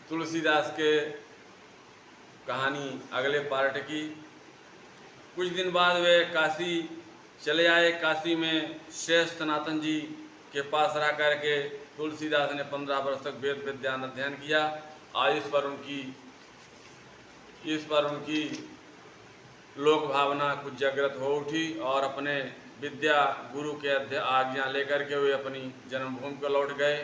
तुलसीदास के कहानी अगले पार्ट की। कुछ दिन बाद वे काशी चले आए। काशी में शेष सनातन जी के पास रह करके तुलसीदास ने 15 वर्ष तक वेद विज्ञान अध्ययन किया। आज इस पर उनकी लोक भावना कुछ जागृत हो उठी और अपने विद्या गुरु के आज्ञा लेकर के वे अपनी जन्मभूमि को लौट गए।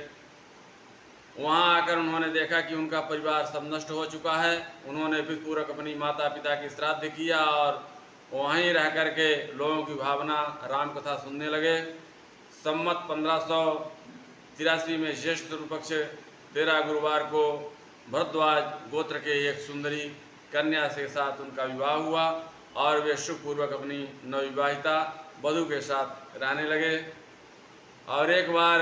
वहाँ आकर उन्होंने देखा कि उनका परिवार सब नष्ट हो चुका है। उन्होंने विधिपूर्वक अपनी माता पिता की श्राद्ध किया और वहीं रह कर के लोगों की भावना राम कथा सुनने लगे। सम्मत 1583 में ज्येष्ठ शुक्ल पक्ष 13 गुरुवार को भरद्वाज गोत्र के एक सुंदरी कन्या के साथ उनका विवाह हुआ और वे सुखपूर्वक अपनी नवविवाहिता वधू के साथ रहने लगे। और एक बार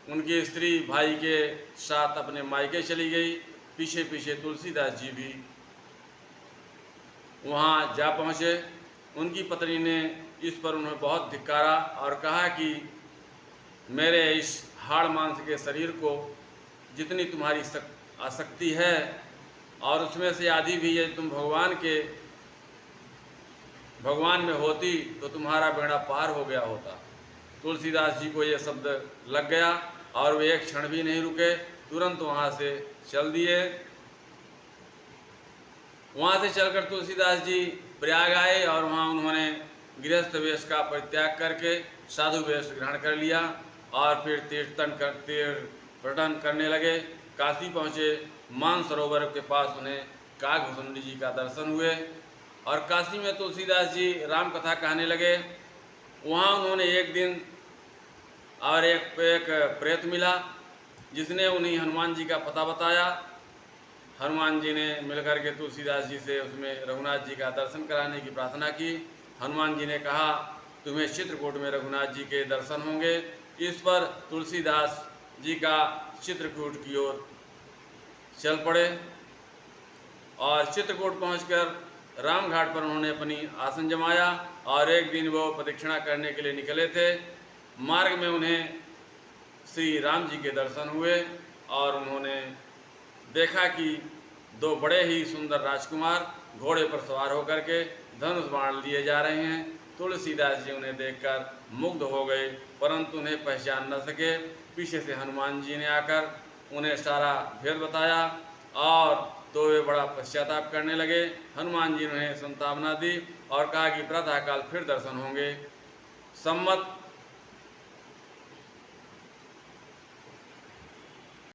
उनकी स्त्री भाई के साथ अपने मायके चली गई। पीछे पीछे तुलसीदास जी भी वहाँ जा पहुँचे। उनकी पत्नी ने इस पर उन्हें बहुत धिक्कारा और कहा कि मेरे इस हाड़ मांस के शरीर को जितनी तुम्हारी आसक्ति है और उसमें से आधी भी यदि तुम भगवान में होती तो तुम्हारा बेड़ा पार हो गया होता। तुलसीदास जी को ये शब्द लग गया और वे एक क्षण भी नहीं रुके, तुरंत वहाँ से चल दिए। वहाँ से चलकर तुलसीदास जी प्रयाग आए और वहाँ उन्होंने गृहस्थ वेश का परित्याग करके साधु वेश ग्रहण कर लिया और फिर तीर्थ पर्यटन करने लगे। काशी पहुँचे। मानसरोवर के पास उन्हें काकभूषुंडी जी का दर्शन हुए और काशी में तुलसीदास जी राम कथा कहने लगे। वहाँ उन्होंने एक दिन और एक प्रेत मिला जिसने उन्हें हनुमान जी का पता बताया। हनुमान जी ने मिलकर के तुलसीदास जी से उसमें रघुनाथ जी का दर्शन कराने की प्रार्थना की। हनुमान जी ने कहा तुम्हें चित्रकूट में रघुनाथ जी के दर्शन होंगे। इस पर तुलसीदास जी का चित्रकूट की ओर चल पड़े और चित्रकूट पहुंचकर रामघाट पर उन्होंने अपनी आसन जमाया और एक दिन वो प्रदक्षिणा करने के लिए निकले थे। मार्ग में उन्हें श्री राम जी के दर्शन हुए और उन्होंने देखा कि दो बड़े ही सुंदर राजकुमार घोड़े पर सवार होकर के धनुष बाण लिए जा रहे हैं। तुलसीदास जी उन्हें देखकर मुग्ध हो गए, परंतु उन्हें पहचान न सके। पीछे से हनुमान जी ने आकर उन्हें सारा भेद बताया और तो वे बड़ा पश्चाताप करने लगे। हनुमान जी ने उन्हें संतावना दी और कहा कि प्रातःकाल फिर दर्शन होंगे। सम्मत